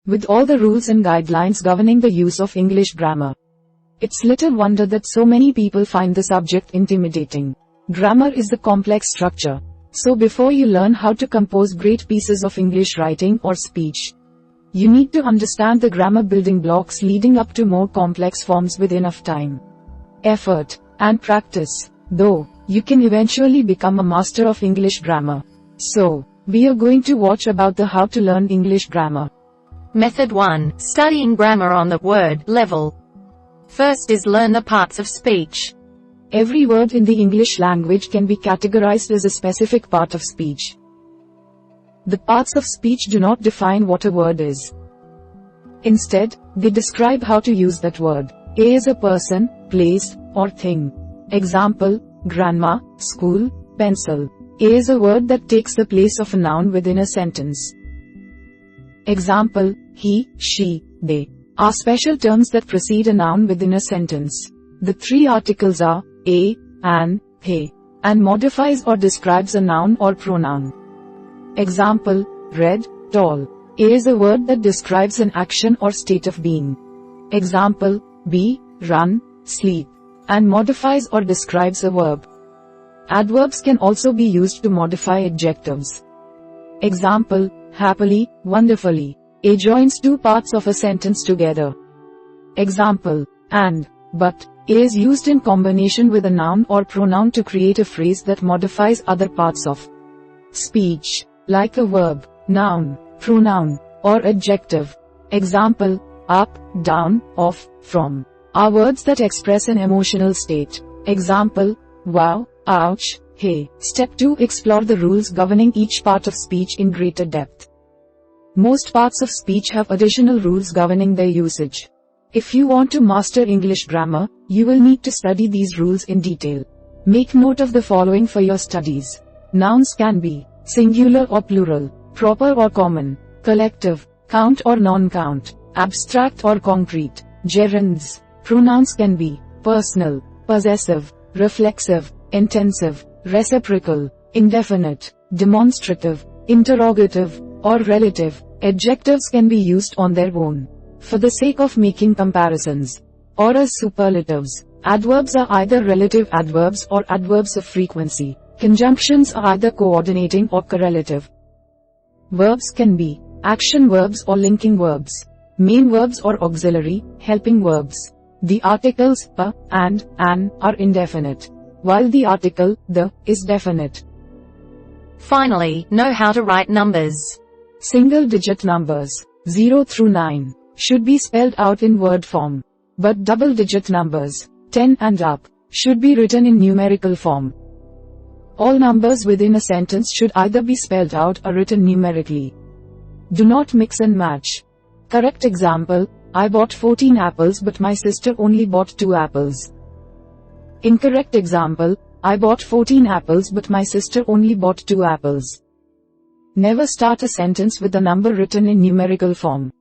with all the rules and guidelines governing the use of English grammar. It's little wonder that so many people find the subject intimidating. Grammar is the complex structure. So before you learn how to compose great pieces of English writing or speech, you need to understand the grammar building blocks leading up to more complex forms with enough time, effort, and practice. Though, you can eventually become a master of English grammar. So, we are going to watch about the how to learn English grammar. Method 1. Studying grammar on the word level. First is learn the parts of speech. Every word in the English language can be categorized as a specific part of speech. The parts of speech do not define what a word is. Instead, they describe how to use that word. A is a person, place, or thing. Example, grandma, school, pencil. A is a word that takes the place of a noun within a sentence. Example, he, she, they are special terms that precede a noun within a sentence. The three articles are a, an, they, and modifies or describes a noun or pronoun. Example, red, tall. A is a word that describes an action or state of being. Example, be, run, sleep, and modifies or describes a verb. Adverbs can also be used to modify adjectives. Example, happily, wonderfully. A joins two parts of a sentence together. Example, and, but. A is used in combination with a noun or pronoun to create a phrase that modifies other parts of speech, like a verb, noun, pronoun, or adjective. Example, up, down, off, from, are words that express an emotional state. Example, wow, ouch, hey. Step 2. Explore the rules governing each part of speech in greater depth. Most parts of speech have additional rules governing their usage. If you want to master English grammar, you will need to study these rules in detail. Make note of the following for your studies. Nouns can be singular or plural, proper or common, collective, count or non-count, abstract or concrete. Gerunds. Pronouns can be personal, possessive, reflexive, intensive, reciprocal, indefinite, demonstrative, interrogative, or relative. Adjectives can be used on their own, for the sake of making comparisons, or as superlatives. Adverbs are either relative adverbs or adverbs of frequency. Conjunctions are either coordinating or correlative. Verbs can be action verbs or linking verbs, main verbs or auxiliary, helping verbs. The articles a, and, an are indefinite, while the article the is definite. Finally, know how to write numbers. Single-digit numbers, 0 through 9, should be spelled out in word form, but double-digit numbers, 10 and up, should be written in numerical form. All numbers within a sentence should either be spelled out or written numerically. Do not mix and match. Correct example, I bought 14 apples but my sister only bought 2 apples. Incorrect example, I bought 14 apples but my sister only bought 2 apples. Never start a sentence with a number written in numerical form.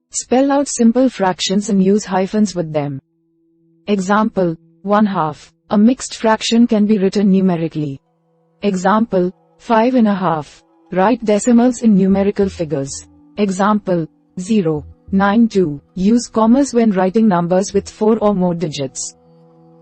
Spell out simple fractions and use hyphens with them. Example, 1/2. A mixed fraction can be written numerically. Example, 5.5. Write decimals in numerical figures. Example, 0, 9, 2. Use commas when writing numbers with 4 or more digits.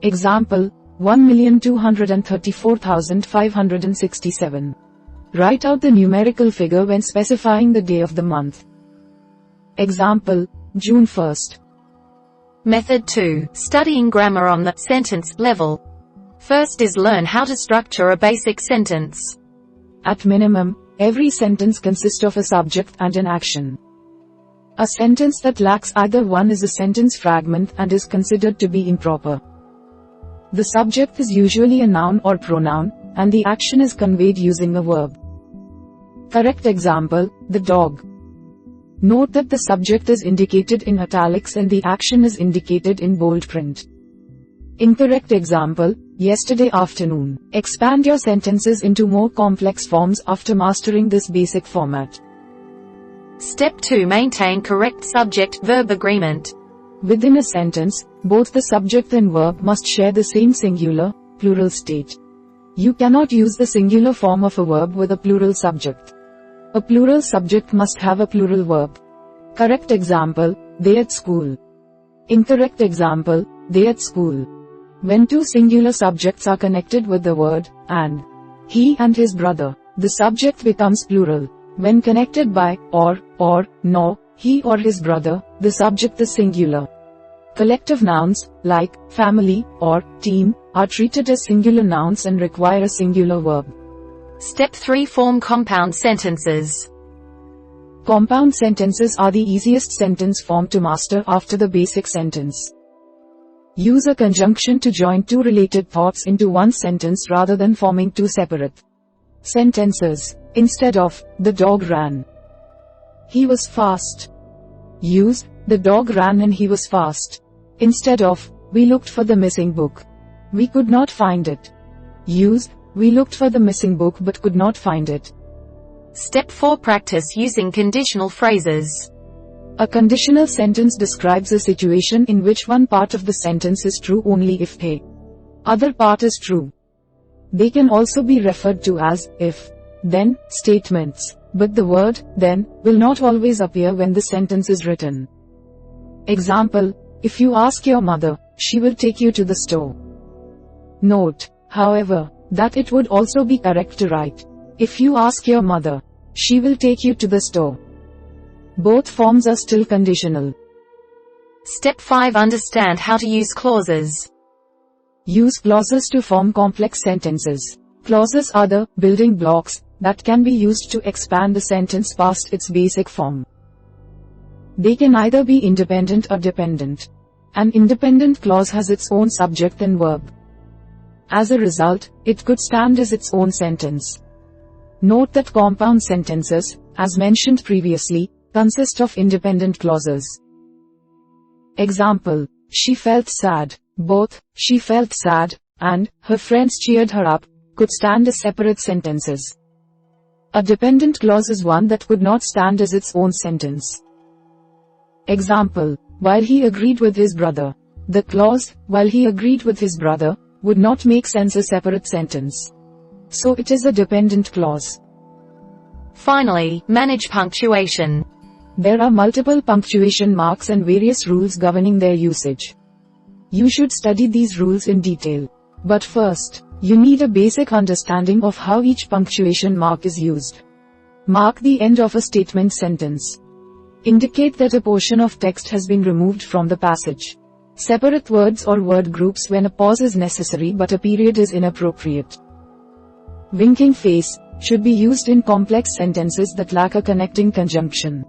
Example, 1,234,567. Write out the numerical figure when specifying the day of the month. Example, June 1st. Method 2. Studying grammar on the sentence level. First is learn how to structure a basic sentence. At minimum, every sentence consists of a subject and an action. A sentence that lacks either one is a sentence fragment and is considered to be improper. The subject is usually a noun or pronoun, and the action is conveyed using a verb. Correct example, the dog. Note that the subject is indicated in italics and the action is indicated in bold print. Incorrect example, yesterday afternoon. Expand your sentences into more complex forms after mastering this basic format. Step 2. Maintain correct subject-verb agreement. Within a sentence, both the subject and verb must share the same singular, plural state. You cannot use the singular form of a verb with a plural subject. A plural subject must have a plural verb. Correct example, they at school. Incorrect example, they at school. When two singular subjects are connected with the word and, he and his brother, the subject becomes plural. When connected by or, no, he or his brother, the subject is singular. Collective nouns, like family or team, are treated as singular nouns and require a singular verb. Step 3. Form compound sentences. Compound sentences are the easiest sentence form to master after the basic sentence. Use a conjunction to join two related thoughts into one sentence rather than forming two separate sentences. Instead of, the dog ran, he was fast. Use, the dog ran and he was fast. Instead of, we looked for the missing book, we could not find it. Use, we looked for the missing book but could not find it. Step 4. Practice using conditional phrases. A conditional sentence describes a situation in which one part of the sentence is true only if the other part is true. They can also be referred to as if, then statements, but the word then will not always appear when the sentence is written. Example, if you ask your mother, she will take you to the store. Note, however, that it would also be correct to write, if you ask your mother, she will take you to the store. Both forms are still conditional. Step 5. Understand how to use clauses. Use clauses to form complex sentences. Clauses are the building blocks that can be used to expand the sentence past its basic form. They can either be independent or dependent. An independent clause has its own subject and verb. As a result, it could stand as its own sentence. Note that compound sentences, as mentioned previously, consist of independent clauses. Example, she felt sad. Both, she felt sad, and, her friends cheered her up, could stand as separate sentences. A dependent clause is one that could not stand as its own sentence. Example, while he agreed with his brother. The clause, while he agreed with his brother, would not make sense as a separate sentence. So it is a dependent clause. Finally, manage punctuation. There are multiple punctuation marks and various rules governing their usage. You should study these rules in detail. But first, you need a basic understanding of how each punctuation mark is used. Mark the end of a statement sentence. Indicate that a portion of text has been removed from the passage. Separate words or word groups when a pause is necessary but a period is inappropriate. Winking face should be used in complex sentences that lack a connecting conjunction.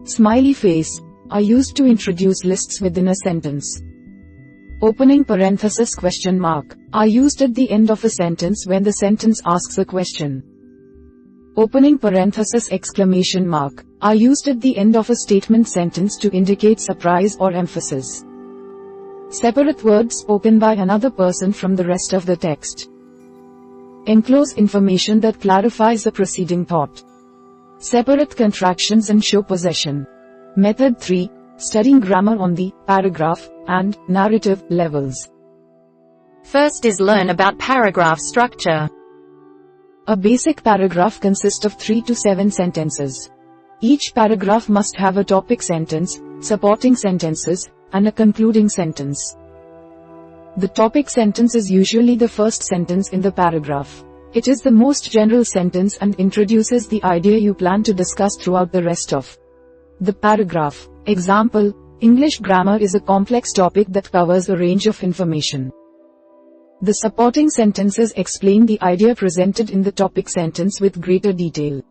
Smiley face are used to introduce lists within a sentence. Opening parenthesis question mark are used at the end of a sentence when the sentence asks a question. Opening parenthesis exclamation mark are used at the end of a statement sentence to indicate surprise or emphasis. Separate words spoken by another person from the rest of the text. Enclose information that clarifies the preceding thought. Separate contractions and show possession. Method 3. Studying grammar on the paragraph and narrative levels. First is learn about paragraph structure. A basic paragraph consists of 3 to 7 sentences. Each paragraph must have a topic sentence, supporting sentences, and a concluding sentence. The topic sentence is usually the first sentence in the paragraph. It is the most general sentence and introduces the idea you plan to discuss throughout the rest of the paragraph. Example, English grammar is a complex topic that covers a range of information. The supporting sentences explain the idea presented in the topic sentence with greater detail.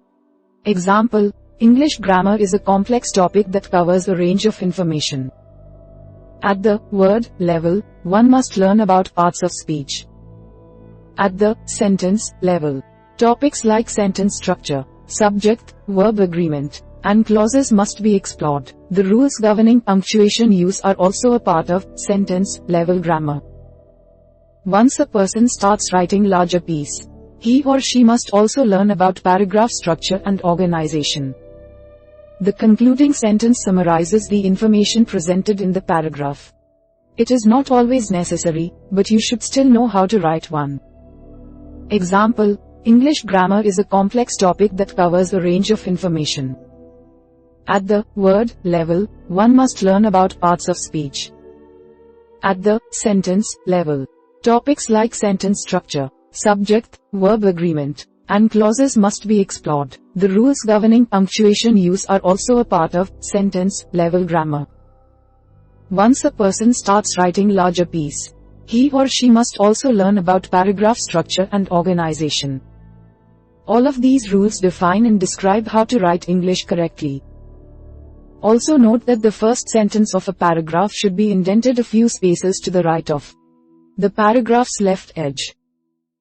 Example, English grammar is a complex topic that covers a range of information. At the word level, one must learn about parts of speech. At the sentence level, topics like sentence structure, subject, verb agreement, and clauses must be explored. The rules governing punctuation use are also a part of sentence level grammar. Once a person starts writing larger piece, he or she must also learn about paragraph structure and organization. The concluding sentence summarizes the information presented in the paragraph. It is not always necessary, but you should still know how to write one. Example, English grammar is a complex topic that covers a range of information. At the word level, one must learn about parts of speech. At the sentence level, topics like sentence structure, subject, verb agreement, and clauses must be explored. The rules governing punctuation use are also a part of sentence level grammar. Once a person starts writing larger piece, he or she must also learn about paragraph structure and organization. All of these rules define and describe how to write English correctly. Also note that the first sentence of a paragraph should be indented a few spaces to the right of the paragraph's left edge.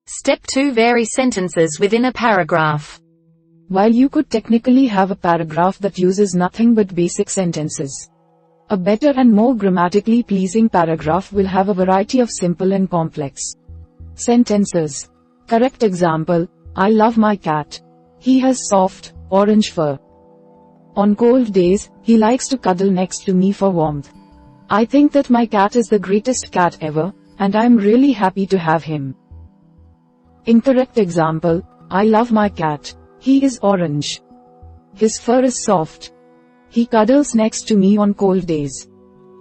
Step 2. Vary sentences within a paragraph. While you could technically have a paragraph that uses nothing but basic sentences, a better and more grammatically pleasing paragraph will have a variety of simple and complex sentences. Correct example: I love my cat. He has soft, orange fur. On cold days, he likes to cuddle next to me for warmth. I think that my cat is the greatest cat ever, and I'm really happy to have him. Incorrect example: I love my cat. He is orange. His fur is soft. He cuddles next to me on cold days.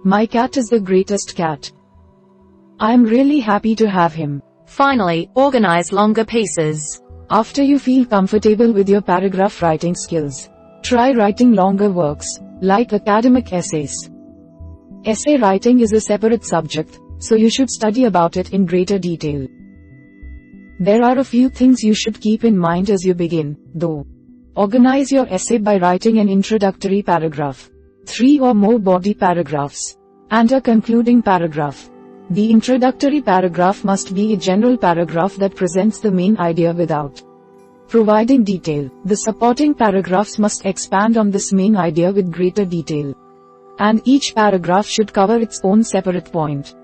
My cat is the greatest cat. I am really happy to have him. Finally, organize longer pieces. After you feel comfortable with your paragraph writing skills, try writing longer works, like academic essays. Essay writing is a separate subject, so you should study about it in greater detail. There are a few things you should keep in mind as you begin, though. Organize your essay by writing an introductory paragraph, 3 or more body paragraphs, and a concluding paragraph. The introductory paragraph must be a general paragraph that presents the main idea without providing detail. The supporting paragraphs must expand on this main idea with greater detail, and each paragraph should cover its own separate point.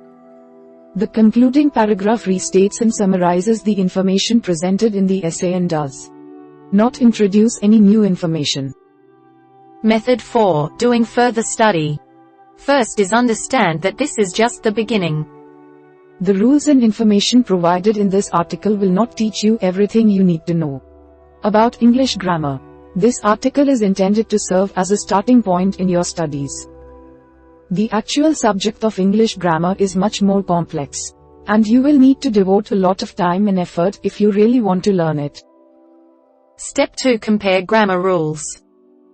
The concluding paragraph restates and summarizes the information presented in the essay and does not introduce any new information. Method 4. Doing further study. First is understand that this is just the beginning. The rules and information provided in this article will not teach you everything you need to know about English grammar. This article is intended to serve as a starting point in your studies. The actual subject of English grammar is much more complex, and you will need to devote a lot of time and effort if you really want to learn it. Step 2. Compare grammar rules.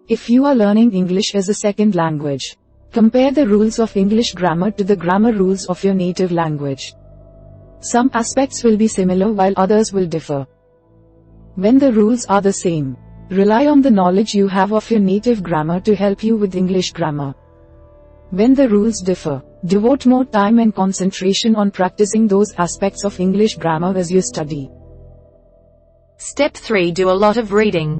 If you are learning English as a second language, compare the rules of English grammar to the grammar rules of your native language. Some aspects will be similar while others will differ. When the rules are the same, rely on the knowledge you have of your native grammar to help you with English grammar. When the rules differ, devote more time and concentration on practicing those aspects of English grammar as you study. Step 3. Do a lot of reading.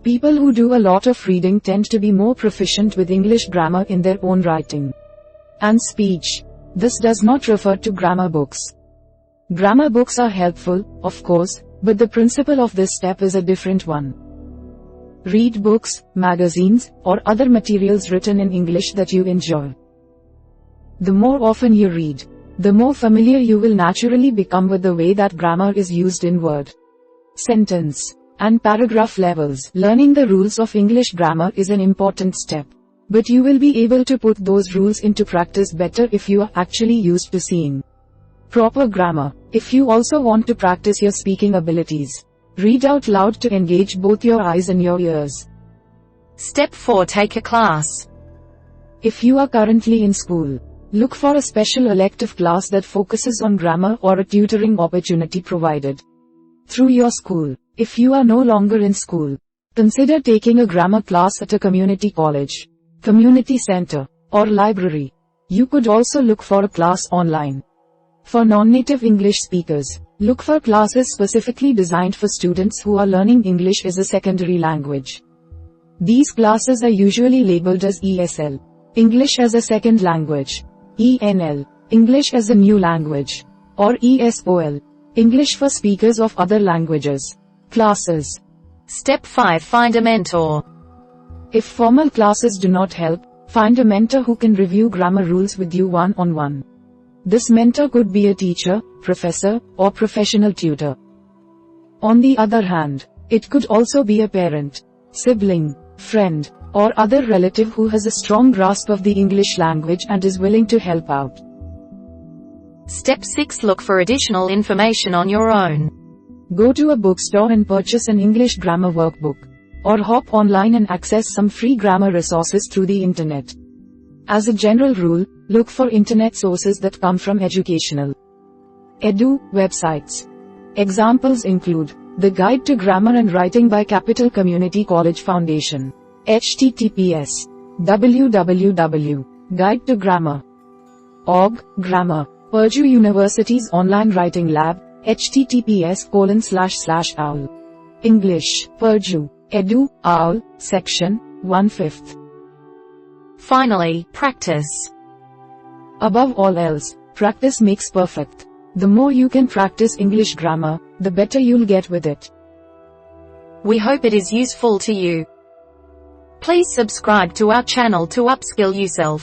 People who do a lot of reading tend to be more proficient with English grammar in their own writing and speech. This does not refer to grammar books. Grammar books are helpful, of course, but the principle of this step is a different one. Read books, magazines, or other materials written in English that you enjoy. The more often you read, the more familiar you will naturally become with the way that grammar is used in word, sentence, and paragraph levels. Learning the rules of English grammar is an important step, but you will be able to put those rules into practice better if you are actually used to seeing proper grammar. If you also want to practice your speaking abilities, read out loud to engage both your eyes and your ears. Step 4. Take a class. If you are currently in school, look for a special elective class that focuses on grammar or a tutoring opportunity provided through your school. If you are no longer in school, consider taking a grammar class at a community college, community center, or library. You could also look for a class online. For non-native English speakers, look for classes specifically designed for students who are learning English as a secondary language. These classes are usually labeled as ESL, English as a second language, ENL, English as a new language, or ESOL, English for speakers of other languages, classes. Step 5. Find a mentor. If formal classes do not help, find a mentor who can review grammar rules with you one-on-one. This mentor could be a teacher, professor, or professional tutor. On the other hand, it could also be a parent, sibling, friend, or other relative who has a strong grasp of the English language and is willing to help out. Step 6. Look for additional information on your own. Go to a bookstore and purchase an English grammar workbook. Or hop online and access some free grammar resources through the internet. As a general rule, look for internet sources that come from educational edu websites. Examples include The Guide to Grammar and Writing by Capital Community College Foundation. https www.guidetogrammar.org. Grammar. Purdue University's online writing lab. https://owl. English. Purdue. Edu, OWL, section, 1/5. Finally, practice. Above all else, practice makes perfect. The more you can practice English grammar, the better you'll get with it. We hope it is useful to you. Please subscribe to our channel to upskill yourself.